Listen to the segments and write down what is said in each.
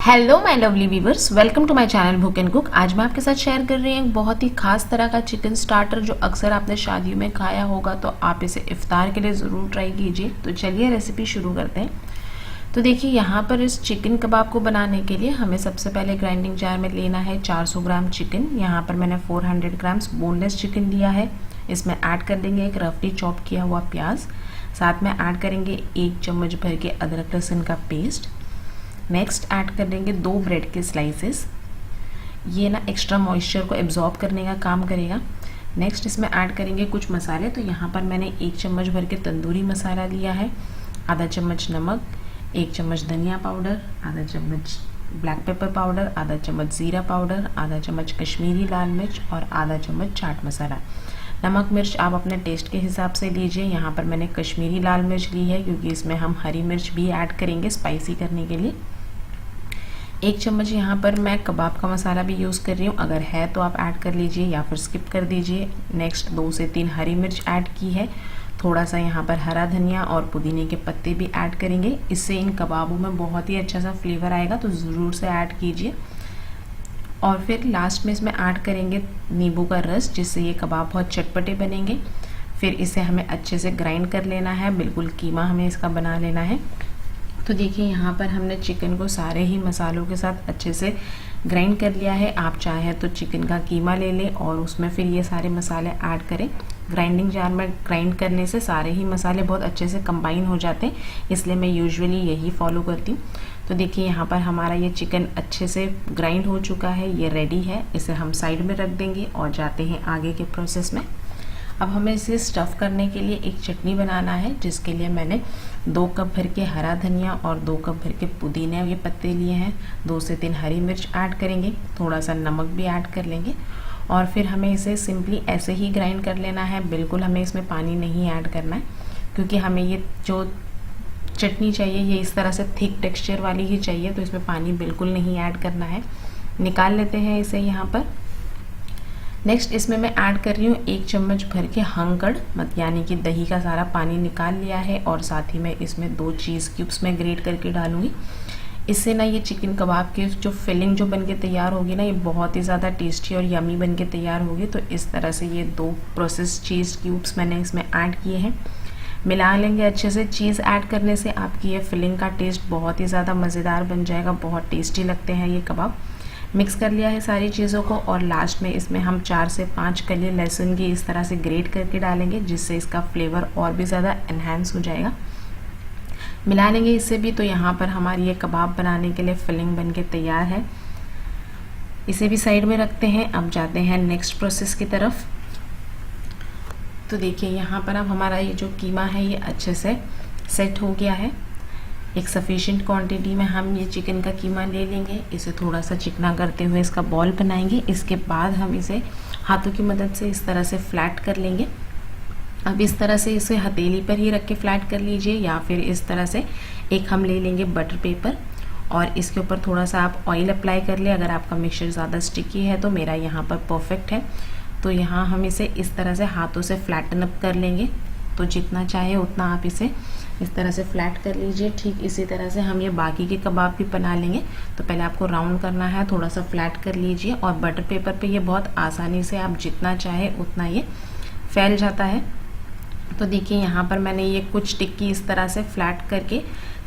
Hello my lovely viewers, welcome to my channel भूख and cook. आज मैं आपके साथ शेयर कर रही हूँ एक बहुत ही खास तरह का चिकन स्टार्टर जो अक्सर आपने शादियों में खाया होगा, तो आप इसे इफ्तार के लिए ज़रूर ट्राई कीजिए। तो चलिए रेसिपी शुरू करते हैं। तो देखिए, यहाँ पर इस चिकन कबाब को बनाने के लिए हमें सबसे पहले ग्राइंडिंग जार में लेना है 400 ग्राम चिकन। यहाँ पर मैंने 400 ग्राम्स बोनलेस चिकन लिया है। इसमें ऐड कर देंगे एक रफली चॉप किया हुआ प्याज, साथ में ऐड करेंगे 1 चम्मच भर के अदरक लहसुन का पेस्ट। नेक्स्ट ऐड कर देंगे 2 ब्रेड के स्लाइसेस। ये ना एक्स्ट्रा मॉइस्चर को एब्जॉर्ब करने का काम करेगा। नेक्स्ट इसमें ऐड करेंगे कुछ मसाले। तो यहाँ पर मैंने 1 चम्मच भर के तंदूरी मसाला लिया है, आधा चम्मच नमक, 1 चम्मच धनिया पाउडर, आधा चम्मच ब्लैक पेपर पाउडर, आधा चम्मच ज़ीरा पाउडर, आधा चम्मच कश्मीरी लाल मिर्च और आधा चम्मच चाट मसाला। नमक मिर्च आप अपने टेस्ट के हिसाब से लीजिए। यहाँ पर मैंने कश्मीरी लाल मिर्च ली है क्योंकि इसमें हम हरी मिर्च भी ऐड करेंगे स्पाइसी करने के लिए। 1 चम्मच यहाँ पर मैं कबाब का मसाला भी यूज़ कर रही हूँ, अगर है तो आप ऐड कर लीजिए या फिर स्किप कर दीजिए। नेक्स्ट 2 से 3 हरी मिर्च ऐड की है। थोड़ा सा यहाँ पर हरा धनिया और पुदीने के पत्ते भी ऐड करेंगे, इससे इन कबाबों में बहुत ही अच्छा सा फ्लेवर आएगा, तो ज़रूर से ऐड कीजिए। और फिर लास्ट में इसमें ऐड करेंगे नींबू का रस, जिससे ये कबाब बहुत चटपटे बनेंगे। फिर इसे हमें अच्छे से ग्राइंड कर लेना है, बिल्कुल कीमा हमें इसका बना लेना है। तो देखिए, यहाँ पर हमने चिकन को सारे ही मसालों के साथ अच्छे से ग्राइंड कर लिया है। आप चाहे तो चिकन का कीमा ले लें और उसमें फिर ये सारे मसाले ऐड करें। ग्राइंडिंग जार में ग्राइंड करने से सारे ही मसाले बहुत अच्छे से कंबाइन हो जाते हैं, इसलिए मैं यूजुअली यही फॉलो करती हूँ। तो देखिए, यहाँ पर हमारा ये चिकन अच्छे से ग्राइंड हो चुका है, ये रेडी है। इसे हम साइड में रख देंगे और जाते हैं आगे के प्रोसेस में। अब हमें इसे स्टफ़ करने के लिए एक चटनी बनाना है, जिसके लिए मैंने 2 कप भर के हरा धनिया और 2 कप भर के पुदीने ये पत्ते लिए हैं। 2 से 3 हरी मिर्च ऐड करेंगे, थोड़ा सा नमक भी ऐड कर लेंगे और फिर हमें इसे सिंपली ऐसे ही ग्राइंड कर लेना है। बिल्कुल हमें इसमें पानी नहीं ऐड करना है, क्योंकि हमें ये जो चटनी चाहिए ये इस तरह से थिक टेक्सचर वाली ही चाहिए, तो इसमें पानी बिल्कुल नहीं ऐड करना है। निकाल लेते हैं इसे यहाँ पर। नेक्स्ट इसमें मैं ऐड कर रही हूँ 1 चम्मच भर के हंकड़, यानी कि दही का सारा पानी निकाल लिया है, और साथ ही मैं इसमें 2 चीज़ क्यूब्स में ग्रेट करके डालूँगी। इससे ना ये चिकन कबाब की जो फिलिंग जो बनके तैयार होगी ना, ये बहुत ही ज़्यादा टेस्टी और यमी बनके तैयार होगी। तो इस तरह से ये 2 प्रोसेस चीज़ क्यूब्स मैंने इसमें ऐड किए हैं। मिला लेंगे अच्छे से। चीज़ ऐड करने से आपकी ये फिलिंग का टेस्ट बहुत ही ज़्यादा मज़ेदार बन जाएगा, बहुत टेस्टी लगते हैं ये कबाब। मिक्स कर लिया है सारी चीज़ों को, और लास्ट में इसमें हम 4 से 5 कली लहसुन की इस तरह से ग्रेट करके डालेंगे, जिससे इसका फ्लेवर और भी ज़्यादा एनहांस हो जाएगा। मिला लेंगे इससे भी। तो यहाँ पर हमारी ये कबाब बनाने के लिए फिलिंग बनके तैयार है। इसे भी साइड में रखते हैं। अब जाते हैं नेक्स्ट प्रोसेस की तरफ। तो देखिए, यहाँ पर अब हमारा ये जो कीमा है ये अच्छे से सेट हो गया है। एक सफिशिएंट क्वांटिटी में हम ये चिकन का कीमा ले लेंगे। इसे थोड़ा सा चिकना करते हुए इसका बॉल बनाएंगे। इसके बाद हम इसे हाथों की मदद से इस तरह से फ्लैट कर लेंगे। अब इस तरह से इसे हथेली पर ही रख के फ्लैट कर लीजिए, या फिर इस तरह से एक हम ले लेंगे बटर पेपर और इसके ऊपर थोड़ा सा आप ऑयल अप्लाई कर ले। अगर आपका मिक्सचर ज़्यादा स्टिकी है तो मेरा यहाँ पर परफेक्ट है। तो यहाँ हम इसे इस तरह से हाथों से फ्लैटन अप कर लेंगे। तो जितना चाहे उतना आप इसे इस तरह से फ्लैट कर लीजिए। ठीक इसी तरह से हम ये बाकी के कबाब भी बना लेंगे। तो पहले आपको राउंड करना है, थोड़ा सा फ्लैट कर लीजिए, और बटर पेपर पे ये बहुत आसानी से आप जितना चाहे उतना ये फैल जाता है। तो देखिए, यहाँ पर मैंने ये कुछ टिक्की इस तरह से फ्लैट करके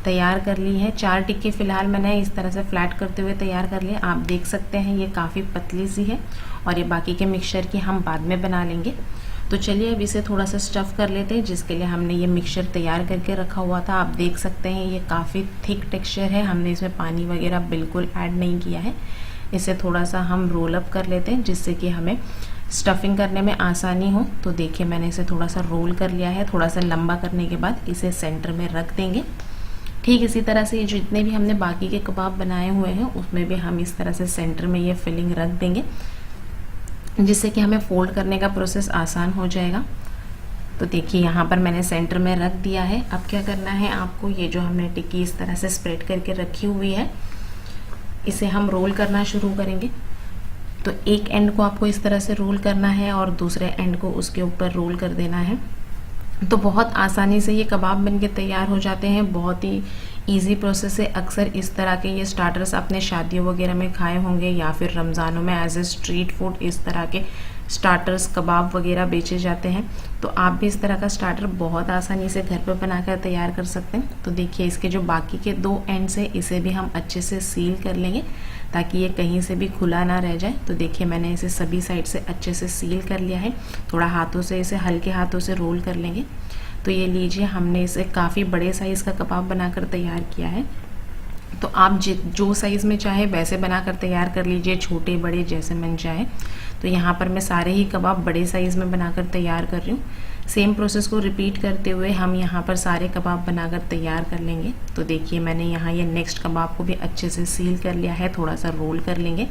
तैयार कर ली है। 4 टिक्की फ़िलहाल मैंने इस तरह से फ्लैट करते हुए तैयार कर लिया। आप देख सकते हैं ये काफ़ी पतली सी है, और ये बाकी के मिक्सचर की हम बाद में बना लेंगे। तो चलिए अब इसे थोड़ा सा स्टफ़ कर लेते हैं, जिसके लिए हमने ये मिक्सचर तैयार करके रखा हुआ था। आप देख सकते हैं ये काफ़ी थिक टेक्सचर है, हमने इसमें पानी वगैरह बिल्कुल ऐड नहीं किया है। इसे थोड़ा सा हम रोल अप कर लेते हैं, जिससे कि हमें स्टफिंग करने में आसानी हो। तो देखिए, मैंने इसे थोड़ा सा रोल कर लिया है। थोड़ा सा लंबा करने के बाद इसे सेंटर में रख देंगे। ठीक इसी तरह से ये जितने भी हमने बाकी के कबाब बनाए हुए हैं उसमें भी हम इस तरह से सेंटर में ये फिलिंग रख देंगे, जिससे कि हमें फोल्ड करने का प्रोसेस आसान हो जाएगा। तो देखिए, यहाँ पर मैंने सेंटर में रख दिया है। अब क्या करना है आपको, ये जो हमने टिक्की इस तरह से स्प्रेड करके रखी हुई है, इसे हम रोल करना शुरू करेंगे। तो एक एंड को आपको इस तरह से रोल करना है और दूसरे एंड को उसके ऊपर रोल कर देना है। तो बहुत आसानी से ये कबाब बनके तैयार हो जाते हैं। बहुत ही इजी प्रोसेस है। अक्सर इस तरह के ये स्टार्टर्स आपने शादियों वगैरह में खाए होंगे या फिर रमज़ानों में एज ए स्ट्रीट फूड इस तरह के स्टार्टर्स कबाब वगैरह बेचे जाते हैं। तो आप भी इस तरह का स्टार्टर बहुत आसानी से घर पर बनाकर तैयार कर सकते हैं। तो देखिए इसके जो बाकी के 2 एंड्स हैं इसे भी हम अच्छे से सील कर लेंगे ताकि ये कहीं से भी खुला ना रह जाए। तो देखिए मैंने इसे सभी साइड से अच्छे से सील कर लिया है। थोड़ा हाथों से इसे हल्के हाथों से रोल कर लेंगे। तो ये लीजिए हमने इसे काफ़ी बड़े साइज़ का कबाब बनाकर तैयार किया है। तो आप जो साइज़ में चाहे वैसे बनाकर तैयार कर लीजिए, छोटे बड़े जैसे मन चाहे। तो यहाँ पर मैं सारे ही कबाब बड़े साइज़ में बनाकर तैयार कर रही हूँ। सेम प्रोसेस को रिपीट करते हुए हम यहाँ पर सारे कबाब बनाकर तैयार कर लेंगे। तो देखिए मैंने यहाँ ये नेक्स्ट कबाब को भी अच्छे से सील कर लिया है, थोड़ा सा रोल कर लेंगे।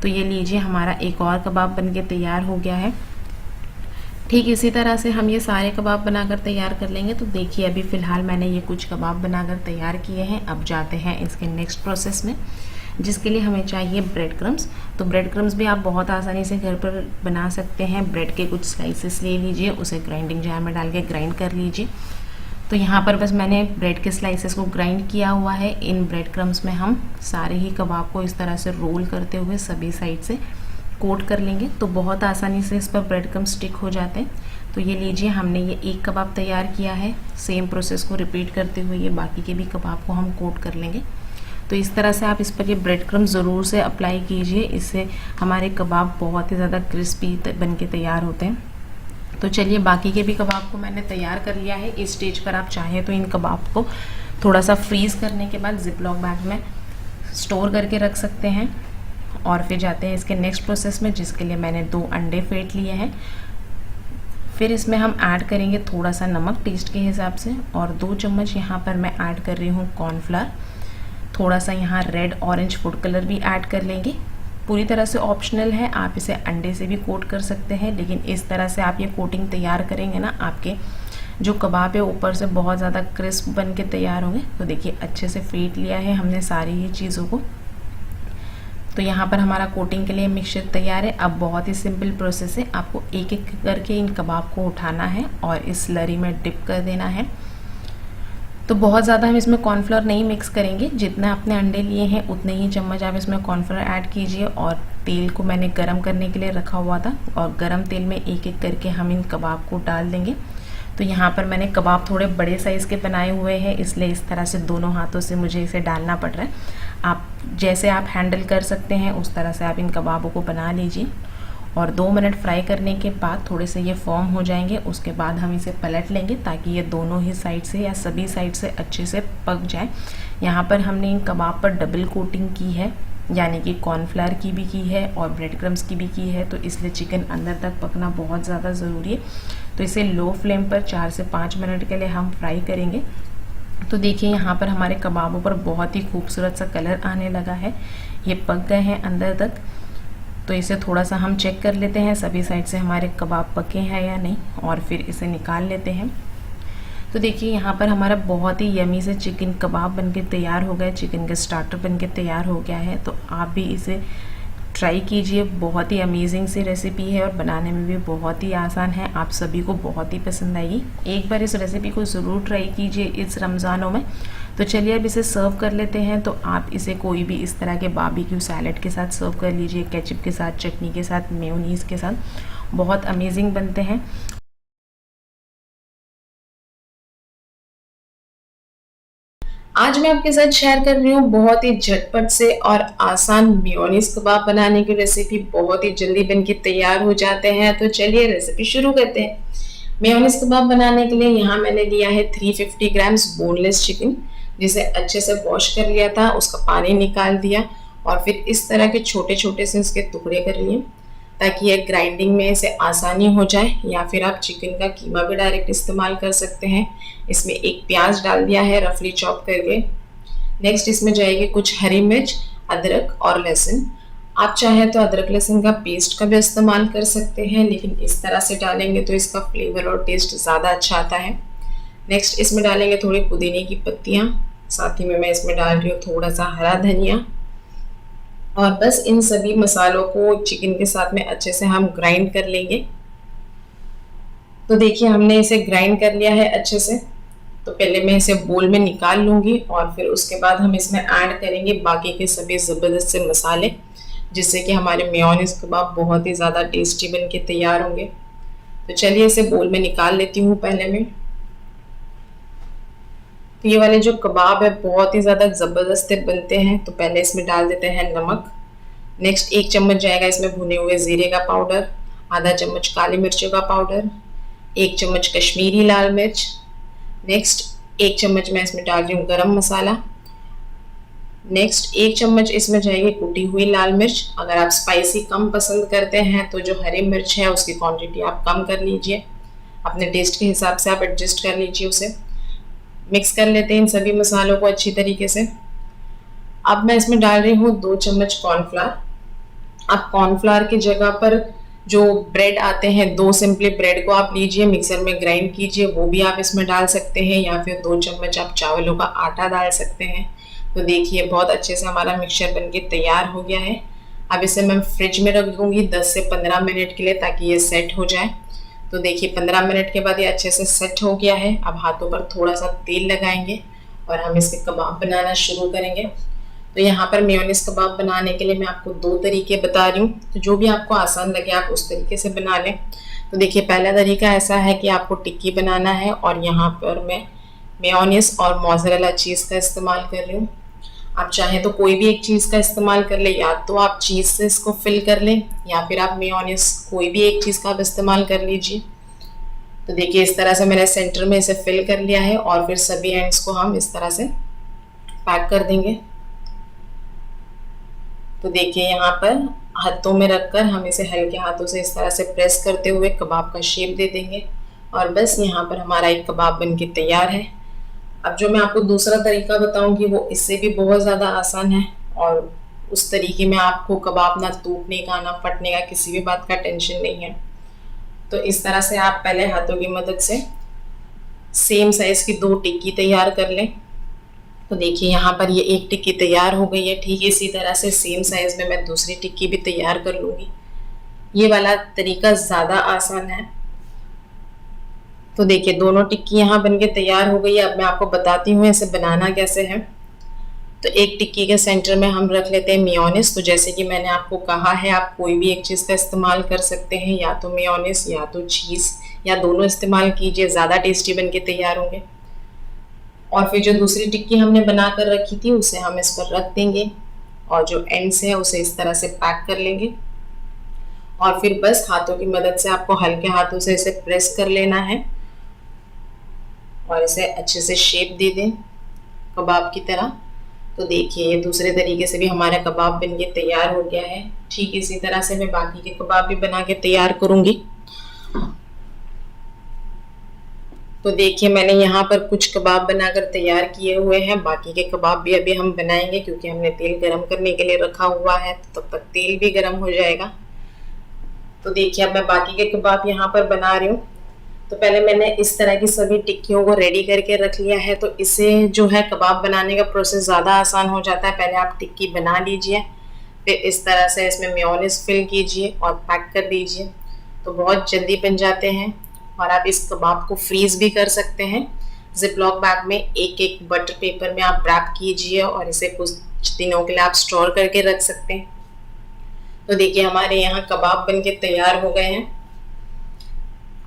तो ये लीजिए हमारा एक और कबाब बन के तैयार हो गया है। ठीक इसी तरह से हम ये सारे कबाब बनाकर तैयार कर लेंगे। तो देखिए अभी फ़िलहाल मैंने ये कुछ कबाब बनाकर तैयार किए हैं। अब जाते हैं इसके नेक्स्ट प्रोसेस में, जिसके लिए हमें चाहिए ब्रेड क्रम्स। तो ब्रेड क्रम्स भी आप बहुत आसानी से घर पर बना सकते हैं। ब्रेड के कुछ स्लाइसेस ले लीजिए, उसे ग्राइंडिंग जार में डाल के ग्राइंड कर लीजिए। तो यहाँ पर बस मैंने ब्रेड के स्लाइसेस को ग्राइंड किया हुआ है। इन ब्रेड क्रम्स में हम सारे ही कबाब को इस तरह से रोल करते हुए सभी साइड से कोट कर लेंगे। तो बहुत आसानी से इस पर ब्रेड क्रम्स स्टिक हो जाते हैं। तो ये लीजिए हमने ये एक कबाब तैयार किया है। सेम प्रोसेस को रिपीट करते हुए ये बाकी के भी कबाब को हम कोट कर लेंगे। तो इस तरह से आप इस पर ये ब्रेड क्रम्स ज़रूर से अप्लाई कीजिए, इससे हमारे कबाब बहुत ही ज़्यादा क्रिस्पी बन के तैयार होते हैं। तो चलिए बाकी के भी कबाब को मैंने तैयार कर लिया है। इस स्टेज पर आप चाहें तो इन कबाब को थोड़ा सा फ्रीज़ करने के बाद जिपलॉक बैग में स्टोर करके रख सकते हैं। और फिर जाते हैं इसके नेक्स्ट प्रोसेस में, जिसके लिए मैंने 2 अंडे फेंट लिए हैं। फिर इसमें हम ऐड करेंगे थोड़ा सा नमक टेस्ट के हिसाब से, और 2 चम्मच यहाँ पर मैं ऐड कर रही हूँ कॉर्नफ्लावर। थोड़ा सा यहाँ रेड ऑरेंज फूड कलर भी ऐड कर लेंगे। पूरी तरह से ऑप्शनल है, आप इसे अंडे से भी कोट कर सकते हैं, लेकिन इस तरह से आप ये कोटिंग तैयार करेंगे ना, आपके जो कबाब है ऊपर से बहुत ज़्यादा क्रिस्प बन के तैयार होंगे। तो देखिए अच्छे से फेंट लिया है हमने सारी ही चीज़ों को। तो यहाँ पर हमारा कोटिंग के लिए मिक्सचर तैयार है। अब बहुत ही सिंपल प्रोसेस है, आपको एक एक करके इन कबाब को उठाना है और इस स्लरी में डिप कर देना है। तो बहुत ज़्यादा हम इसमें कॉर्नफ्लोर नहीं मिक्स करेंगे, जितना आपने अंडे लिए हैं उतने ही चम्मच आप इसमें कॉर्नफ्लोर ऐड कीजिए। और तेल को मैंने गरम करने के लिए रखा हुआ था, और गरम तेल में एक एक करके हम इन कबाब को डाल देंगे। तो यहाँ पर मैंने कबाब थोड़े बड़े साइज़ के बनाए हुए हैं, इसलिए इस तरह से दोनों हाथों से मुझे इसे डालना पड़ रहा है। आप जैसे आप हैंडल कर सकते हैं उस तरह से आप इन कबाबों को बना लीजिए। और 2 मिनट फ्राई करने के बाद थोड़े से ये फॉर्म हो जाएंगे, उसके बाद हम इसे पलट लेंगे ताकि ये दोनों ही साइड से या सभी साइड से अच्छे से पक जाए। यहाँ पर हमने इन कबाब पर डबल कोटिंग की है, यानी कि कॉर्नफ्लावर की भी की है और ब्रेड क्रम्स की भी की है। तो इसलिए चिकन अंदर तक पकना बहुत ज़्यादा ज़रूरी है। तो इसे लो फ्लेम पर 4 से 5 मिनट के लिए हम फ्राई करेंगे। तो देखिए यहाँ पर हमारे कबाबों पर बहुत ही खूबसूरत सा कलर आने लगा है, ये पक गए हैं अंदर तक। तो इसे थोड़ा सा हम चेक कर लेते हैं सभी साइड से हमारे कबाब पके हैं या नहीं, और फिर इसे निकाल लेते हैं। तो देखिए यहाँ पर हमारा बहुत ही यमी से चिकन कबाब बनके तैयार हो गया, चिकन का स्टार्टर बनके तैयार हो गया है। तो आप भी इसे ट्राई कीजिए, बहुत ही अमेजिंग सी रेसिपी है और बनाने में भी बहुत ही आसान है, आप सभी को बहुत ही पसंद आएगी। एक बार इस रेसिपी को ज़रूर ट्राई कीजिए इस रमज़ानों में। तो चलिए अब इसे सर्व कर लेते हैं। तो आप इसे कोई भी इस तरह के बारबेक्यू सैलेड के साथ सर्व कर लीजिए, केचप के साथ, चटनी के साथ, मेयोनीज़ के साथ, बहुत अमेजिंग बनते हैं। आज मैं आपके साथ शेयर कर रही हूँ बहुत ही झटपट से और आसान मेयोनीज कबाब बनाने की रेसिपी। बहुत ही जल्दी बनके तैयार हो जाते हैं। तो चलिए रेसिपी शुरू करते हैं। मेयोनीज कबाब बनाने के लिए यहाँ मैंने लिया है 350 ग्राम्स बोनलेस चिकन, जिसे अच्छे से वॉश कर लिया था, उसका पानी निकाल दिया और फिर इस तरह के छोटे छोटे से इसके टुकड़े कर लिए ताकि ये ग्राइंडिंग में इसे आसानी हो जाए। या फिर आप चिकन का कीमा भी डायरेक्ट इस्तेमाल कर सकते हैं। इसमें एक प्याज डाल दिया है रफली चॉप करके। नेक्स्ट इसमें जाएगी कुछ हरी मिर्च, अदरक और लहसुन। आप चाहें तो अदरक लहसुन का पेस्ट का भी इस्तेमाल कर सकते हैं, लेकिन इस तरह से डालेंगे तो इसका फ्लेवर और टेस्ट ज़्यादा अच्छा आता है। नेक्स्ट इसमें डालेंगे थोड़ी पुदीने की पत्तियाँ, साथ ही में मैं इसमें डाल रही हूँ थोड़ा सा हरा धनिया। और बस इन सभी मसालों को चिकन के साथ में अच्छे से हम ग्राइंड कर लेंगे। तो देखिए हमने इसे ग्राइंड कर लिया है अच्छे से। तो पहले मैं इसे बोल में निकाल लूँगी और फिर उसके बाद हम इसमें ऐड करेंगे बाकी के सभी ज़बरदस्त से मसाले, जिससे कि हमारे मेयोनीज कबाब बहुत ही ज़्यादा टेस्टी बन के तैयार होंगे। तो चलिए इसे बोल में निकाल लेती हूँ पहले मैं। तो ये वाले जो कबाब है बहुत ही ज़्यादा ज़बरदस्त बनते हैं। तो पहले इसमें डाल देते हैं नमक। नेक्स्ट 1 चम्मच जाएगा इसमें भुने हुए ज़ीरे का पाउडर, आधा चम्मच काली मिर्चों का पाउडर, 1 चम्मच कश्मीरी लाल मिर्च। नेक्स्ट 1 चम्मच मैं इसमें डाल रही हूँ गरम मसाला। नेक्स्ट 1 चम्मच इसमें जाएगी कुटी हुई लाल मिर्च। अगर आप स्पाइसी कम पसंद करते हैं तो जो हरी मिर्च है उसकी क्वांटिटी आप कम कर लीजिए, अपने टेस्ट के हिसाब से आप एडजस्ट कर लीजिए उसे। मिक्स कर लेते हैं इन सभी मसालों को अच्छी तरीके से। अब मैं इसमें डाल रही हूँ 2 चम्मच कॉर्नफ्लावर। आप कॉर्नफ्लावर की जगह पर जो ब्रेड आते हैं 2 सिंपली ब्रेड को आप लीजिए, मिक्सर में ग्राइंड कीजिए, वो भी आप इसमें डाल सकते हैं, या फिर 2 चम्मच आप चावलों का आटा डाल सकते हैं। तो देखिए बहुत अच्छे से हमारा मिक्सचर बनके तैयार हो गया है। अब इसे मैं फ्रिज में रख दूंगी 10 से 15 मिनट के लिए, ताकि ये सेट हो जाए। तो देखिए 15 मिनट के बाद ये अच्छे से सेट हो गया है। अब हाथों पर थोड़ा सा तेल लगाएंगे और हम इसके कबाब बनाना शुरू करेंगे। तो यहाँ पर मेयोनीज कबाब बनाने के लिए मैं आपको 2 तरीके बता रही हूँ, तो जो भी आपको आसान लगे आप उस तरीके से बना लें। तो देखिए पहला तरीका ऐसा है कि आपको टिक्की बनाना है और यहाँ पर मैं मेयोनीज और मोज़रेला चीज़ का इस्तेमाल कर रही हूँ। आप चाहें तो कोई भी एक चीज़ का इस्तेमाल कर ले, या तो आप चीज़ से इसको फिल कर लें या फिर आप मेयोनीज कोई भी एक चीज़ का आप इस्तेमाल कर लीजिए। तो देखिए इस तरह से मैंने सेंटर में इसे फिल कर लिया है और फिर सभी एंड्स को हम इस तरह से पैक कर देंगे। तो देखिए यहाँ पर हाथों में रखकर हम इसे हल्के हाथों से इस तरह से प्रेस करते हुए कबाब का शेप दे देंगे और बस यहाँ पर हमारा एक कबाब बनके तैयार है। अब जो मैं आपको दूसरा तरीका बताऊंगी वो इससे भी बहुत ज़्यादा आसान है और उस तरीके में आपको कबाब ना टूटने का ना फटने का किसी भी बात का टेंशन नहीं है। तो इस तरह से आप पहले हाथों की मदद से सेम साइज़ की 2 टिक्की तैयार कर लें। तो देखिए यहाँ पर ये एक टिक्की तैयार हो गई है। ठीक इसी तरह से सेम साइज़ में मैं दूसरी टिक्की भी तैयार कर लूँगी। ये वाला तरीका ज़्यादा आसान है। तो देखिए दोनों टिक्की यहाँ बनके तैयार हो गई है। अब मैं आपको बताती हूँ इसे बनाना कैसे है। तो एक टिक्की के सेंटर में हम रख लेते हैं मेयोनीज। तो जैसे कि मैंने आपको कहा है आप कोई भी एक चीज़ का इस्तेमाल कर सकते हैं, या तो मेयोनीज या तो चीज़, या दोनों इस्तेमाल कीजिए, ज़्यादा टेस्टी बनके तैयार होंगे। और फिर जो दूसरी टिक्की हमने बना कर रखी थी उसे हम इस पर रख देंगे और जो एंड्स है उसे इस तरह से पैक कर लेंगे और फिर बस हाथों की मदद से आपको हल्के हाथों से इसे प्रेस कर लेना है और इसे अच्छे से शेप दे दें कबाब की तरह। तो देखिए ये दूसरे तरीके से भी हमारा कबाब बन के तैयार हो गया है। ठीक इसी तरह से मैं बाकी के कबाब भी बना के तैयार करूँगी। तो देखिए मैंने यहाँ पर कुछ कबाब बनाकर तैयार किए हुए हैं, बाकी के कबाब भी अभी हम बनाएंगे क्योंकि हमने तेल गरम करने के लिए रखा हुआ है, तो तब तक तेल भी गरम हो जाएगा। तो देखिए अब मैं बाकी के कबाब यहाँ पर बना रही हूँ। तो पहले मैंने इस तरह की सभी टिक्कियों को रेडी करके रख लिया है। तो इससे जो है कबाब बनाने का प्रोसेस ज़्यादा आसान हो जाता है। पहले आप टिक्की बना लीजिए, फिर इस तरह से इसमें मेयोनीज फिल कीजिए और पैक कर दीजिए, तो बहुत जल्दी बन जाते हैं। और आप इस कबाब को फ्रीज़ भी कर सकते हैं। जिपलॉक बैग में एक बटर पेपर में आप रैप कीजिए और इसे कुछ दिनों के लिए आप स्टोर करके रख सकते हैं। तो देखिए हमारे यहाँ कबाब बनके तैयार हो गए हैं।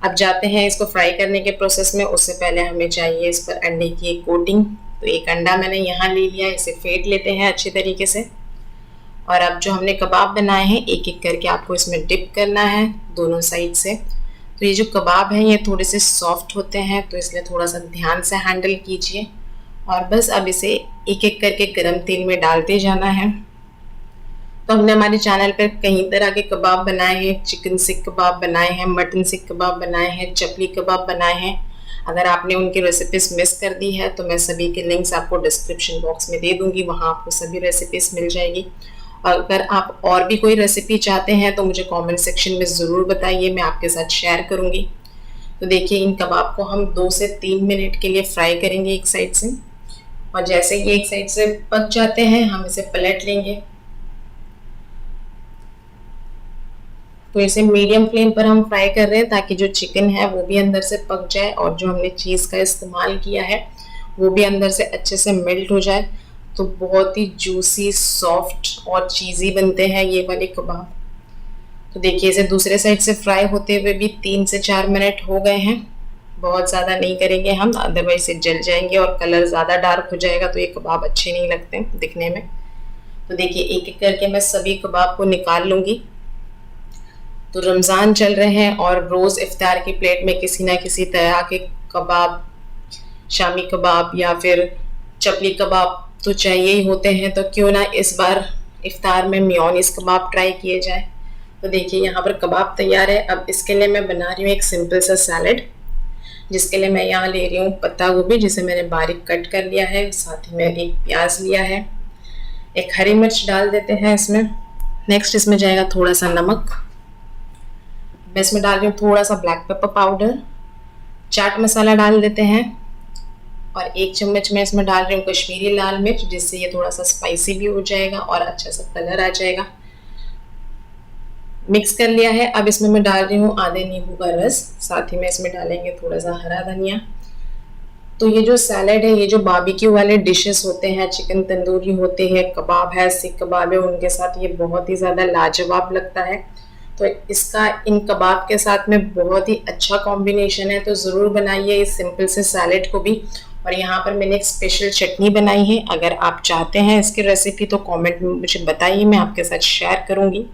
अब जाते हैं इसको फ्राई करने के प्रोसेस में। उससे पहले हमें चाहिए इस पर अंडे की एक कोटिंग। तो एक अंडा मैंने यहाँ ले लिया, इसे फेंट लेते हैं अच्छी तरीके से। और अब जो हमने कबाब बनाए हैं एक एक करके आपको इसमें डिप करना है दोनों साइड से। तो ये जो कबाब हैं ये थोड़े से सॉफ्ट होते हैं, तो इसलिए थोड़ा सा ध्यान से हैंडल कीजिए। और बस अब इसे एक एक करके गरम तेल में डालते जाना है। तो हमने हमारे चैनल पर कई तरह के कबाब बनाए हैं, चिकन सीख कबाब बनाए हैं, मटन सीख कबाब बनाए हैं, चपली कबाब बनाए हैं। अगर आपने उनकी रेसिपीज़ मिस कर दी है तो मैं सभी के लिंक्स आपको डिस्क्रिप्शन बॉक्स में दे दूँगी, वहाँ आपको सभी रेसिपीज़ मिल जाएगी। और अगर आप और भी कोई रेसिपी चाहते हैं तो मुझे कमेंट सेक्शन में ज़रूर बताइए, मैं आपके साथ शेयर करूँगी। तो देखिए इन कबाब को हम 2 से 3 मिनट के लिए फ्राई करेंगे एक साइड से, और जैसे ये एक साइड से पक जाते हैं हम इसे पलट लेंगे। तो इसे मीडियम फ्लेम पर हम फ्राई कर रहे हैं ताकि जो चिकन है वो भी अंदर से पक जाए और जो हमने चीज़ का इस्तेमाल किया है वो भी अंदर से अच्छे से मेल्ट हो जाए। तो बहुत ही जूसी, सॉफ्ट और चीज़ी बनते हैं ये वाले कबाब। तो देखिए इसे दूसरे साइड से फ्राई होते हुए भी 3 से 4 मिनट हो गए हैं। बहुत ज़्यादा नहीं करेंगे हम, अदरवाइज से जल जाएंगे और कलर ज़्यादा डार्क हो जाएगा तो ये कबाब अच्छे नहीं लगते दिखने में। तो देखिए एक एक करके मैं सभी कबाब को निकाल लूँगी। तो रमज़ान चल रहे हैं और रोज़ इफ्तार की प्लेट में किसी ना किसी तरह के कबाब, शामी कबाब या फिर चपली कबाब तो चाहिए ही होते हैं। तो क्यों ना इस बार इफ्तार में मेयोनीज कबाब ट्राई किए जाए। तो देखिए यहाँ पर कबाब तैयार है। अब इसके लिए मैं बना रही हूँ एक सिंपल सा सैलड, जिसके लिए मैं यहाँ ले रही हूँ पत्ता गोभी जिसे मैंने बारीक कट कर लिया है, साथ ही में एक प्याज लिया है, एक हरी मिर्च डाल देते हैं इसमें। नेक्स्ट इसमें जाएगा थोड़ा सा नमक, मैं इसमें डाल रही हूँ थोड़ा सा black pepper powder, chaat masala डाल देते हैं और 1 चम्मच मैं इसमें डाल रही हूँ कश्मीरी लाल मिर्च, जिससे ये थोड़ा सा स्पाइसी भी हो जाएगा और अच्छा सा कलर आ जाएगा। मिक्स कर लिया है। अब इसमें मैं डाल रही हूँ आधे नींबू का रस, साथ ही में इसमें डालेंगे थोड़ा सा हरा धनिया। तो ये जो सैलेड है, ये जो बारबेक्यू वाले डिशेस होते हैं, चिकन तंदूरी होते हैं, कबाब है, सीख कबाब है, उनके साथ ये बहुत ही ज़्यादा लाजवाब लगता है। तो इसका इन कबाब के साथ में बहुत ही अच्छा कॉम्बिनेशन है। तो ज़रूर बनाइए इस सिंपल से सैलेड को भी। और यहाँ पर मैंने एक स्पेशल चटनी बनाई है, अगर आप चाहते हैं इसकी रेसिपी तो कमेंट में मुझे बताइए, मैं आपके साथ शेयर करूँगी।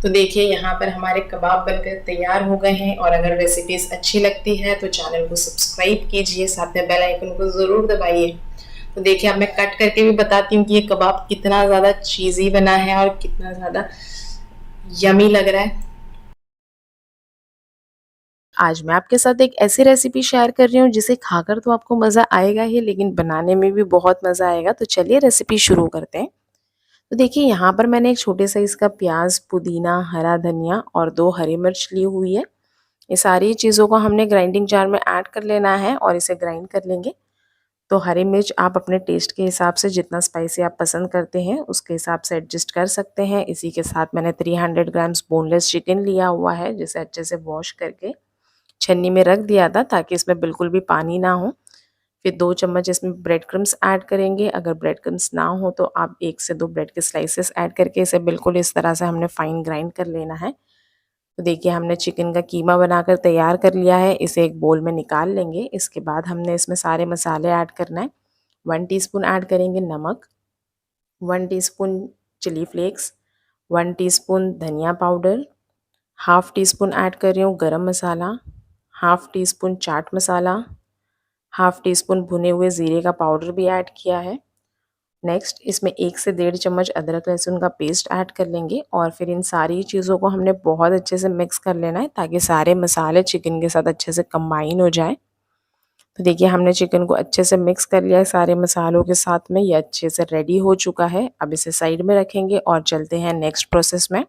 तो देखिए यहाँ पर हमारे कबाब बनकर तैयार हो गए हैं। और अगर रेसिपीज़ अच्छी लगती है तो चैनल को सब्सक्राइब कीजिए, साथ में बेल आइकन को ज़रूर दबाइए। तो देखिए अब मैं कट करके भी बताती हूँ कि ये कबाब कितना ज़्यादा चीज़ी बना है और कितना ज़्यादा यमी लग रहा है। आज मैं आपके साथ एक ऐसी रेसिपी शेयर कर रही हूँ जिसे खाकर तो आपको मज़ा आएगा ही, लेकिन बनाने में भी बहुत मज़ा आएगा। तो चलिए रेसिपी शुरू करते हैं। तो देखिए यहाँ पर मैंने एक छोटे साइज़ का प्याज, पुदीना, हरा धनिया और 2 हरी मिर्च ली हुई है। ये सारी चीज़ों को हमने ग्राइंडिंग जार में ऐड कर लेना है और इसे ग्राइंड कर लेंगे। तो हरी मिर्च आप अपने टेस्ट के हिसाब से, जितना स्पाइसी आप पसंद करते हैं उसके हिसाब से एडजस्ट कर सकते हैं। इसी के साथ मैंने 300 ग्राम्स बोनलेस चिकन लिया हुआ है, जिसे अच्छे से वॉश करके छन्नी में रख दिया था ताकि इसमें बिल्कुल भी पानी ना हो। फिर 2 चम्मच इसमें ब्रेड क्रम्स ऐड करेंगे। अगर ब्रेड क्रम्स ना हो तो आप 1 से 2 ब्रेड के स्लाइसेस ऐड करके इसे बिल्कुल इस तरह से हमने फाइन ग्राइंड कर लेना है। तो देखिए हमने चिकन का कीमा बनाकर तैयार कर लिया है, इसे एक बोल में निकाल लेंगे। इसके बाद हमने इसमें सारे मसाले ऐड करना है। 1 टीस्पून ऐड करेंगे नमक, 1 टीस्पून चिली फ्लेक्स, 1 टीस्पून धनिया powder, half tea spoon add कर रही हूँ गरम मसाला, हाफ़ टी स्पून चाट मसाला, हाफ़ टी स्पून भुने हुए ज़ीरे का पाउडर भी ऐड किया है। नेक्स्ट इसमें 1 से 1.5 चम्मच अदरक लहसुन का पेस्ट ऐड कर लेंगे और फिर इन सारी चीज़ों को हमने बहुत अच्छे से मिक्स कर लेना है ताकि सारे मसाले चिकन के साथ अच्छे से कंबाइन हो जाए। तो देखिए हमने चिकन को अच्छे से मिक्स कर लिया है सारे मसालों के साथ में, ये अच्छे से रेडी हो चुका है। अब इसे साइड में रखेंगे और चलते हैं नेक्स्ट प्रोसेस में,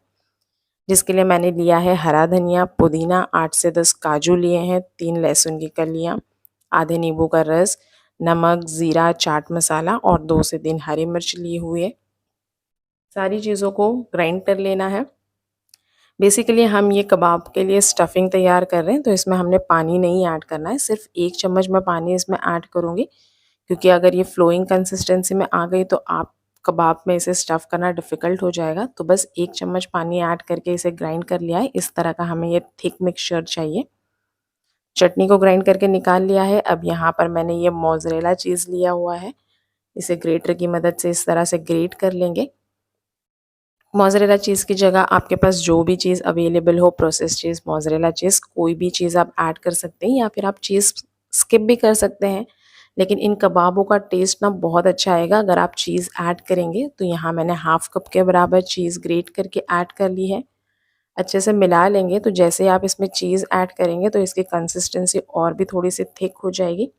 जिसके लिए मैंने लिया है हरा धनिया, पुदीना, 8 से 10 काजू लिए हैं, 3 लहसुन की कलियाँ, आधे नींबू का रस, नमक, ज़ीरा, चाट मसाला और 2 से 3 हरी मिर्च ली हुई है। सारी चीज़ों को ग्राइंड कर लेना है। बेसिकली हम ये कबाब के लिए स्टफिंग तैयार कर रहे हैं, तो इसमें हमने पानी नहीं ऐड करना है, सिर्फ 1 चम्मच मैं पानी इसमें ऐड करूँगी, क्योंकि अगर ये फ्लोइंग कंसिस्टेंसी में आ गई तो आप कबाब में इसे स्टफ़ करना डिफ़िकल्ट हो जाएगा। तो बस 1 चम्मच पानी ऐड करके इसे ग्राइंड कर लिया है। इस तरह का हमें ये थिक मिक्सचर चाहिए। चटनी को ग्राइंड करके निकाल लिया है। अब यहाँ पर मैंने ये मोज़रेला चीज़ लिया हुआ है, इसे ग्रेटर की मदद से इस तरह से ग्रेट कर लेंगे। मोज़रेला चीज़ की जगह आपके पास जो भी चीज़ अवेलेबल हो, प्रोसेस चीज़, मोज़रेला चीज़, कोई भी चीज़ आप ऐड कर सकते हैं या फिर आप चीज़ स्किप भी कर सकते हैं। लेकिन इन कबाबों का टेस्ट ना बहुत अच्छा आएगा अगर आप चीज़ ऐड करेंगे। तो यहाँ मैंने हाफ़ कप के बराबर चीज़ ग्रेट करके ऐड कर ली है। अच्छे से मिला लेंगे, तो जैसे आप इसमें चीज़ ऐड करेंगे तो इसकी कंसिस्टेंसी और भी थोड़ी सी थिक हो जाएगी।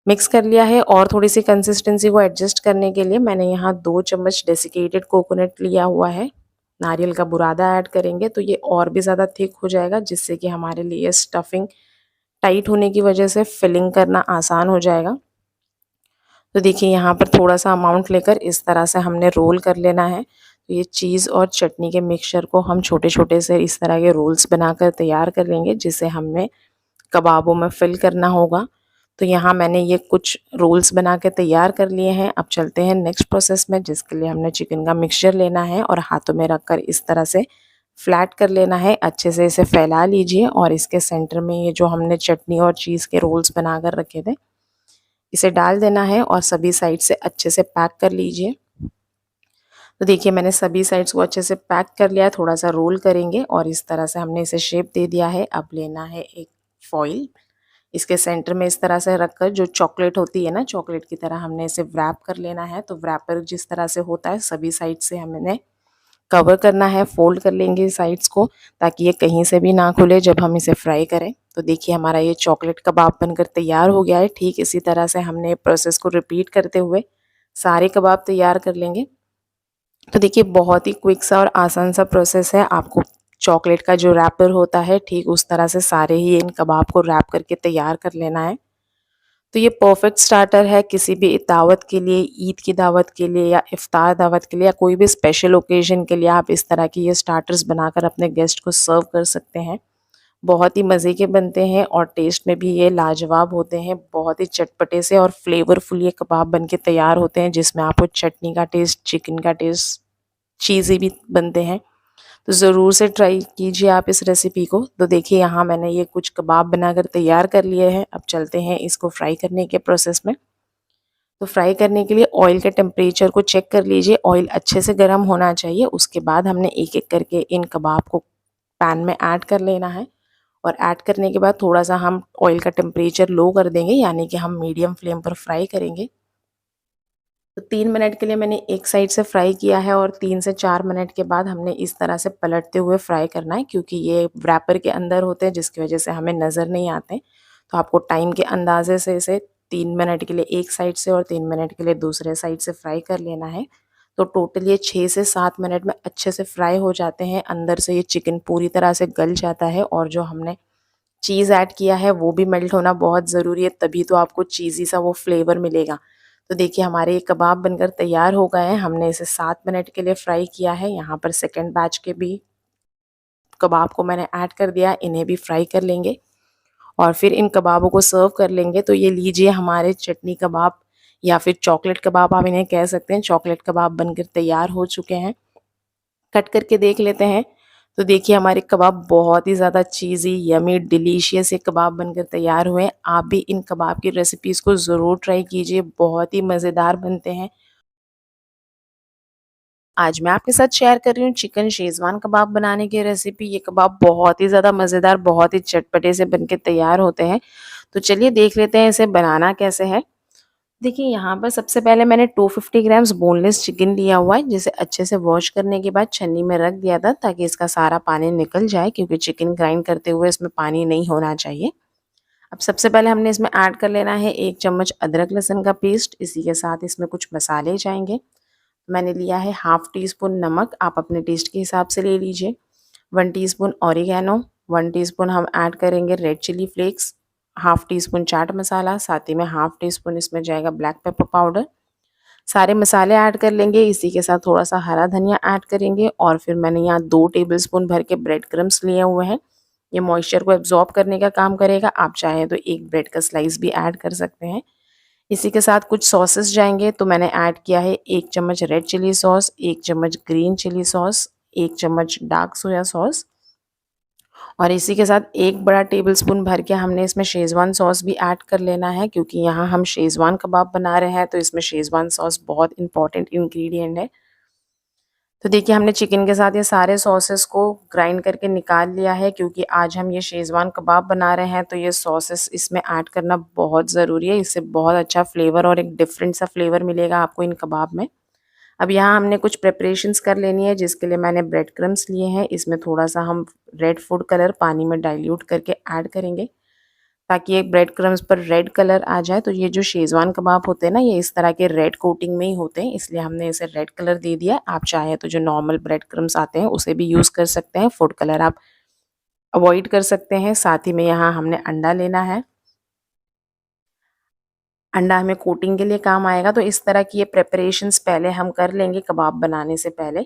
मिक्स कर लिया है और थोड़ी सी कंसिस्टेंसी को एडजस्ट करने के लिए मैंने यहाँ 2 चम्मच डेसिकेटेड कोकोनट लिया हुआ है। नारियल का बुरादा ऐड करेंगे तो ये और भी ज़्यादा थिक हो जाएगा, जिससे कि हमारे लिए स्टफिंग टाइट होने की वजह से फिलिंग करना आसान हो जाएगा। तो देखिए यहाँ पर थोड़ा सा अमाउंट लेकर इस तरह से हमने रोल कर लेना है। तो ये चीज़ और चटनी के मिक्सचर को हम छोटे छोटे से इस तरह के रोल्स बनाकर तैयार कर लेंगे, जिसे हमें कबाबों में फिल करना होगा। तो यहाँ मैंने ये कुछ रोल्स बना के तैयार कर लिए हैं। अब चलते हैं नेक्स्ट प्रोसेस में, जिसके लिए हमने चिकन का मिक्सचर लेना है और हाथों में रखकर इस तरह से फ्लैट कर लेना है। अच्छे से इसे फैला लीजिए और इसके सेंटर में ये जो हमने चटनी और चीज़ के रोल्स बनाकर रखे थे, इसे डाल देना है और सभी साइड से अच्छे से पैक कर लीजिए। तो देखिए मैंने सभी साइड्स को अच्छे से पैक कर लिया है। थोड़ा सा रोल करेंगे और इस तरह से हमने इसे शेप दे दिया है। अब लेना है एक फॉइल, इसके सेंटर में इस तरह से रखकर, जो चॉकलेट होती है ना, चॉकलेट की तरह हमने इसे व्रैप कर लेना है। तो व्रैपर जिस तरह से होता है सभी साइड से हमने कवर करना है, फोल्ड कर लेंगे साइड्स को, ताकि ये कहीं से भी ना खुले जब हम इसे फ्राई करें। तो देखिए हमारा ये चॉकलेट कबाब बनकर तैयार हो गया है। ठीक इसी तरह से हमने प्रोसेस को रिपीट करते हुए सारे कबाब तैयार कर लेंगे। तो देखिए बहुत ही क्विक सा और आसान सा प्रोसेस है। आपको चॉकलेट का जो रैपर होता है ठीक उस तरह से सारे ही इन कबाब को रैप करके तैयार कर लेना है। तो ये परफेक्ट स्टार्टर है किसी भी दावत के लिए, ईद की दावत के लिए या इफ्तार दावत के लिए या कोई भी स्पेशल ओकेजन के लिए आप इस तरह की ये स्टार्टर्स बनाकर अपने गेस्ट को सर्व कर सकते हैं। बहुत ही मज़े के बनते हैं और टेस्ट में भी ये लाजवाब होते हैं। बहुत ही चटपटे से और फ्लेवरफुल ये कबाब बन के तैयार होते हैं, जिसमें आपको चटनी का टेस्ट, चिकन का टेस्ट, चीज़ी भी बनते हैं। तो ज़रूर से ट्राई कीजिए आप इस रेसिपी को। तो देखिए यहाँ मैंने ये कुछ कबाब बनाकर तैयार कर लिए हैं। अब चलते हैं इसको फ्राई करने के प्रोसेस में। तो फ्राई करने के लिए ऑयल के टेम्परेचर को चेक कर लीजिए। ऑयल अच्छे से गर्म होना चाहिए। उसके बाद हमने एक एक करके इन कबाब को पैन में ऐड कर लेना है और ऐड करने के बाद थोड़ा सा हम ऑयल का टेम्परेचर लो कर देंगे, यानी कि हम मीडियम फ्लेम पर फ्राई करेंगे। तो 3 मिनट के लिए मैंने एक साइड से फ्राई किया है और 3 से 4 मिनट के बाद हमने इस तरह से पलटते हुए फ्राई करना है, क्योंकि ये रैपर के अंदर होते हैं जिसकी वजह से हमें नज़र नहीं आते। तो आपको टाइम के अंदाजे से इसे 3 मिनट के लिए एक साइड से और 3 मिनट के लिए दूसरे साइड से फ्राई कर लेना है। तो टोटल ये 6 से 7 मिनट में अच्छे से फ्राई हो जाते हैं। अंदर से ये चिकन पूरी तरह से गल जाता है और जो हमने चीज़ ऐड किया है वो भी मेल्ट होना बहुत ज़रूरी है, तभी तो आपको चीज़ी सा वो फ्लेवर मिलेगा। तो देखिए हमारे ये कबाब बनकर तैयार हो गए हैं। हमने इसे 7 मिनट के लिए फ्राई किया है। यहाँ पर सेकंड बैच के भी कबाब को मैंने ऐड कर दिया, इन्हें भी फ्राई कर लेंगे और फिर इन कबाबों को सर्व कर लेंगे। तो ये लीजिए हमारे चटनी कबाब या फिर चॉकलेट कबाब आप इन्हें कह सकते हैं, चॉकलेट कबाब बनकर तैयार हो चुके हैं। कट करके देख लेते हैं। तो देखिए हमारे कबाब बहुत ही ज़्यादा चीज़ी, यमी, डिलीशियस ये कबाब बनकर तैयार हुए हैं। आप भी इन कबाब की रेसिपीज़ को ज़रूर ट्राई कीजिए, बहुत ही मज़ेदार बनते हैं। आज मैं आपके साथ शेयर कर रही हूँ चिकन शेज़वान कबाब बनाने की रेसिपी। ये कबाब बहुत ही ज़्यादा मज़ेदार, बहुत ही चटपटे से बनके तैयार होते हैं। तो चलिए देख लेते हैं इसे बनाना कैसे है। देखिए यहाँ पर सबसे पहले मैंने 250 ग्राम्स बोनलेस चिकन लिया हुआ है, जिसे अच्छे से वॉश करने के बाद छन्नी में रख दिया था ताकि इसका सारा पानी निकल जाए, क्योंकि चिकन ग्राइंड करते हुए इसमें पानी नहीं होना चाहिए। अब सबसे पहले हमने इसमें ऐड कर लेना है 1 चम्मच अदरक लहसुन का पेस्ट। इसी के साथ इसमें कुछ मसाले जाएंगे। मैंने लिया है हाफ टी स्पून नमक, आप अपने टेस्ट के हिसाब से ले लीजिए। 1 टीस्पून ऑरिगेनो, 1 टीस्पून हम ऐड करेंगे red chilli flakes, half teaspoon chaat masala, साथ ही में हाफ टी स्पून इसमें जाएगा ब्लैक पेपर पाउडर। सारे मसाले ऐड कर लेंगे। इसी के साथ थोड़ा सा हरा धनिया ऐड करेंगे और फिर मैंने यहाँ 2 टेबलस्पून भर के ब्रेड क्रम्स लिए हुए हैं। ये मॉइस्चर को एब्जॉर्ब करने का काम करेगा। आप चाहें तो एक ब्रेड का स्लाइस भी ऐड कर सकते हैं। इसी के साथ कुछ सॉसेस जाएंगे। तो मैंने ऐड किया है 1 चम्मच रेड चिली सॉस, 1 चम्मच ग्रीन चिली सॉस, 1 चम्मच डार्क सोया सॉस और इसी के साथ 1 बड़ा टेबलस्पून भर के हमने इसमें शेज़वान सॉस भी ऐड कर लेना है, क्योंकि यहाँ हम शेज़वान कबाब बना रहे हैं तो इसमें शेज़वान सॉस बहुत इंपॉर्टेंट इंग्रेडिएंट है। तो देखिए हमने चिकन के साथ ये सारे सॉसेस को ग्राइंड करके निकाल लिया है, क्योंकि आज हम ये शेज़वान कबाब बना रहे हैं तो ये सॉसेस इसमें ऐड करना बहुत ज़रूरी है। इससे बहुत अच्छा फ्लेवर और एक डिफरेंट सा फ्लेवर मिलेगा आपको इन कबाब में। अब यहाँ हमने कुछ प्रिपरेशंस कर लेनी है, जिसके लिए मैंने ब्रेड क्रम्स लिए हैं। इसमें थोड़ा सा हम रेड फूड कलर पानी में डाइल्यूट करके ऐड करेंगे, ताकि एक ब्रेड क्रम्स पर रेड कलर आ जाए। तो ये जो शेज़वान कबाब होते हैं ना, ये इस तरह के रेड कोटिंग में ही होते हैं, इसलिए हमने इसे रेड कलर दे दिया। आप चाहें तो जो नॉर्मल ब्रेड क्रम्स आते हैं उसे भी यूज़ कर सकते हैं, फूड कलर आप अवॉइड कर सकते हैं। साथ ही में यहाँ हमने अंडा लेना है। अंडा हमें कोटिंग के लिए काम आएगा। तो इस तरह की ये प्रिपरेशंस पहले हम कर लेंगे कबाब बनाने से पहले।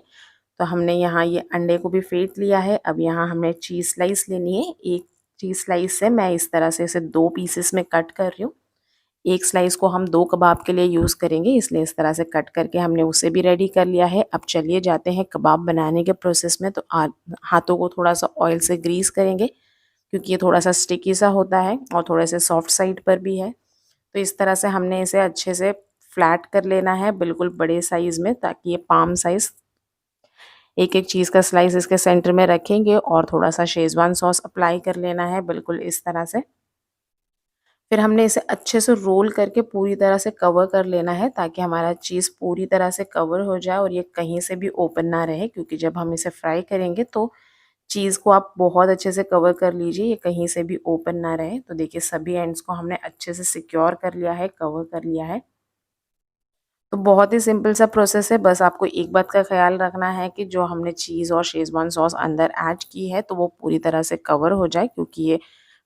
तो हमने यहाँ ये अंडे को भी फेंट लिया है। अब यहाँ हमें चीज़ स्लाइस लेनी है। एक चीज़ स्लाइस से मैं इस तरह से इसे 2 पीसेस में कट कर रही हूँ। एक स्लाइस को हम 2 कबाब के लिए यूज़ करेंगे, इसलिए इस तरह से कट करके हमने उसे भी रेडी कर लिया है। अब चलिए जाते हैं कबाब बनाने के प्रोसेस में। तो हाथों को थोड़ा-सा ऑयल से ग्रीस करेंगे, क्योंकि ये थोड़ा-सा स्टिकी सा होता है और थोड़े से सॉफ्ट साइड पर भी है। तो इस तरह से हमने इसे अच्छे से फ्लैट कर लेना है, बिल्कुल बड़े साइज़ में, ताकि ये पाम साइज़। एक-एक चीज़ का स्लाइस इसके सेंटर में रखेंगे और थोड़ा-सा शेज़वान सॉस अप्लाई कर लेना है, बिल्कुल इस तरह से। फिर हमने इसे अच्छे से रोल करके पूरी तरह से कवर कर लेना है, ताकि हमारा चीज़ पूरी तरह से कवर हो जाए और ये कहीं से भी ओपन ना रहे, क्योंकि जब हम इसे फ्राई करेंगे तो चीज़ को आप बहुत अच्छे से कवर कर लीजिए, ये कहीं से भी ओपन ना रहे। तो देखिए सभी एंड्स को हमने अच्छे से सिक्योर कर लिया है, कवर कर लिया है। तो बहुत ही सिंपल सा प्रोसेस है, बस आपको एक बात का ख़्याल रखना है कि जो हमने चीज़ और शेज़वान सॉस अंदर ऐड की है, तो वो पूरी तरह से कवर हो जाए, क्योंकि ये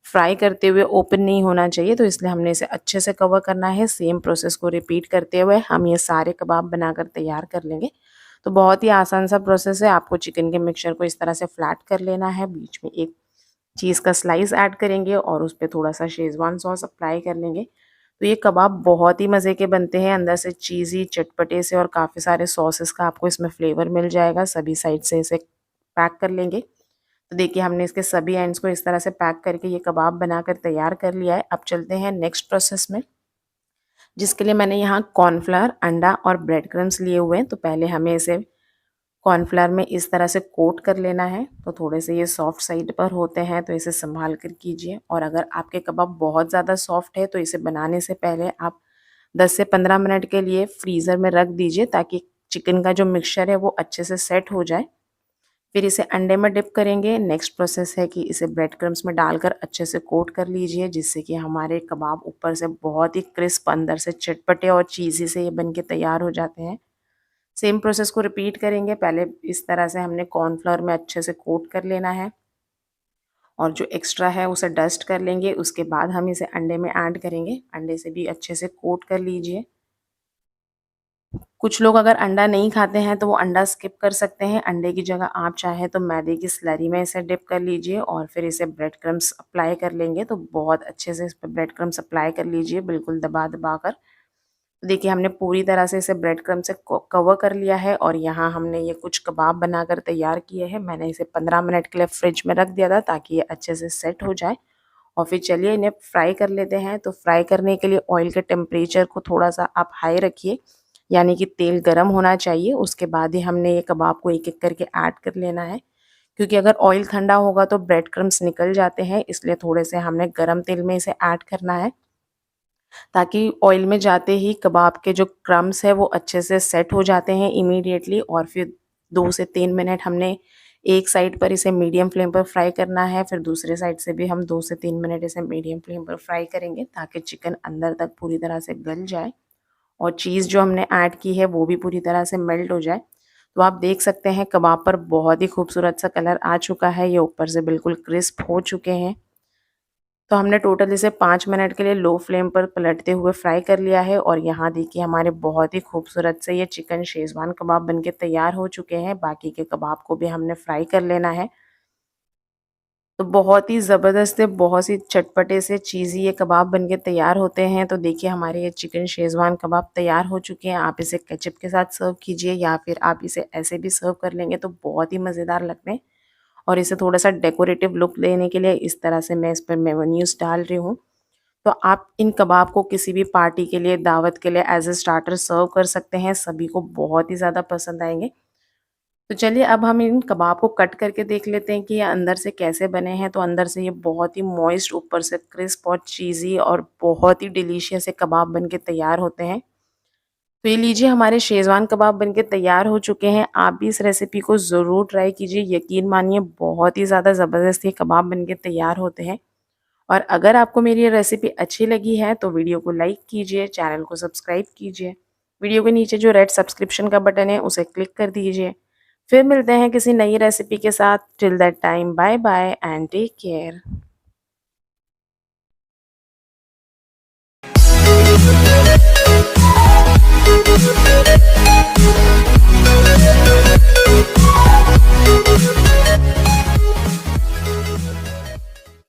फ्राई करते हुए ओपन नहीं होना चाहिए। तो इसलिए हमने इसे अच्छे से कवर करना है। सेम प्रोसेस को रिपीट करते हुए हम ये सारे कबाब बनाकर तैयार कर लेंगे। तो बहुत ही आसान सा प्रोसेस है। आपको चिकन के मिक्सचर को इस तरह से फ्लैट कर लेना है, बीच में एक चीज़ का स्लाइस ऐड करेंगे और उस पे थोड़ा-सा शेज़वान सॉस अप्लाई कर लेंगे। तो ये कबाब बहुत ही मज़े के बनते हैं, अंदर से चीज़ी, चटपटे से और काफ़ी सारे सॉसेस का आपको इसमें फ्लेवर मिल जाएगा। सभी साइड से इसे पैक कर लेंगे। तो देखिए हमने इसके सभी एंड्स को इस तरह से पैक करके ये कबाब बनाकर तैयार कर लिया है। अब चलते हैं नेक्स्ट प्रोसेस में, जिसके लिए मैंने यहाँ कॉर्नफ्लावर, अंडा और ब्रेड क्रम्स लिए हुए हैं। तो पहले हमें इसे कॉर्नफ्लावर में इस तरह से कोट कर लेना है। तो थोड़े से ये सॉफ्ट साइड पर होते हैं, तो इसे संभाल कर कीजिए। और अगर आपके कबाब बहुत ज़्यादा सॉफ्ट है, तो इसे बनाने से पहले आप 10 से 15 मिनट के लिए फ्रीज़र में रख दीजिए, ताकि चिकन का जो मिक्सचर है वो अच्छे से सेट हो जाए। फिर इसे अंडे में डिप करेंगे। नेक्स्ट प्रोसेस है कि इसे ब्रेड क्रम्स में डालकर अच्छे से कोट कर लीजिए, जिससे कि हमारे कबाब ऊपर से बहुत ही क्रिस्प, अंदर से चटपटे और चीज़ी से ये बन के तैयार हो जाते हैं। सेम प्रोसेस को रिपीट करेंगे। पहले इस तरह से हमने कॉर्नफ्लोर में अच्छे से कोट कर लेना है और जो एक्स्ट्रा है उसे डस्ट कर लेंगे। उसके बाद हम इसे अंडे में ऐड करेंगे। अंडे से भी अच्छे से कोट कर लीजिए। कुछ लोग अगर अंडा नहीं खाते हैं तो वो अंडा स्किप कर सकते हैं। अंडे की जगह आप चाहें तो मैदे की स्लरी में इसे डिप कर लीजिए और फिर इसे ब्रेड क्रम्स अप्लाई कर लेंगे। तो बहुत अच्छे से इस पर ब्रेड क्रम्स अप्लाई कर लीजिए, बिल्कुल दबा दबा कर। देखिए हमने पूरी तरह से इसे ब्रेड क्रम्ब से कवर कर लिया है और यहाँ हमने ये कुछ कबाब बनाकर तैयार किए हैं। मैंने इसे 15 मिनट के लिए फ्रिज में रख दिया था, ताकि ये अच्छे से सेट हो जाए। और फिर चलिए इन्हें फ्राई कर लेते हैं। तो फ्राई करने के लिए ऑयल के टेम्परेचर को थोड़ा सा आप हाई रखिए, यानी कि तेल गर्म होना चाहिए। उसके बाद ही हमने ये कबाब को एक एक करके ऐड कर लेना है, क्योंकि अगर ऑयल ठंडा होगा तो ब्रेड क्रम्स निकल जाते हैं। इसलिए थोड़े से हमने गर्म तेल में इसे ऐड करना है, ताकि ऑयल में जाते ही कबाब के जो क्रम्स है वो अच्छे से सेट हो जाते हैं इमीडिएटली। और फिर 2 से 3 मिनट हमने एक साइड पर इसे मीडियम फ्लेम पर फ्राई करना है। फिर दूसरे साइड से भी हम 2 से 3 मिनट इसे मीडियम फ्लेम पर फ्राई करेंगे, ताकि चिकन अंदर तक पूरी तरह से गल जाए और चीज़ जो हमने ऐड की है वो भी पूरी तरह से मेल्ट हो जाए। तो आप देख सकते हैं कबाब पर बहुत ही खूबसूरत सा कलर आ चुका है। ये ऊपर से बिल्कुल क्रिस्प हो चुके हैं। तो हमने टोटल इसे 5 मिनट के लिए लो फ्लेम पर पलटते हुए फ्राई कर लिया है। और यहाँ देखिए हमारे बहुत ही खूबसूरत से ये चिकन शेज़वान कबाब बनके तैयार हो चुके हैं। बाकी के कबाब को भी हमने फ्राई कर लेना है। तो बहुत ही ज़बरदस्त है, बहुत ही चटपटे से चीज़ी ये कबाब बनके तैयार होते हैं। तो देखिए हमारे ये चिकन शेज़वान कबाब तैयार हो चुके हैं। आप इसे केचप के साथ सर्व कीजिए, या फिर आप इसे ऐसे भी सर्व कर लेंगे तो बहुत ही मज़ेदार लगते हैं। और इसे थोड़ा-सा डेकोरेटिव लुक देने के लिए इस तरह से मैं इस पर मेयोनीज़ डाल रही हूँ। तो आप इन कबाब को किसी भी पार्टी के लिए, दावत के लिए एज़ अ स्टार्टर सर्व कर सकते हैं। सभी को बहुत ही ज़्यादा पसंद आएँगे। तो चलिए अब हम इन कबाब को कट करके देख लेते हैं कि ये अंदर से कैसे बने हैं। तो अंदर से ये बहुत ही मॉइस्ट, ऊपर से क्रिस्प और चीज़ी और बहुत ही डिलीशियस ये कबाब बनके तैयार होते हैं। तो ये लीजिए हमारे शेज़वान कबाब बनके तैयार हो चुके हैं। आप भी इस रेसिपी को ज़रूर ट्राई कीजिए। यकीन मानिए बहुत ही ज़्यादा ज़बरदस्त ये कबाब बनके तैयार होते हैं। और अगर आपको मेरी ये रेसिपी अच्छी लगी है तो वीडियो को लाइक कीजिए, चैनल को सब्सक्राइब कीजिए। वीडियो के नीचे जो रेड सब्सक्रिप्शन का बटन है उसे क्लिक कर दीजिए। फिर मिलते हैं किसी नई रेसिपी के साथ। Till that time bye bye and take care.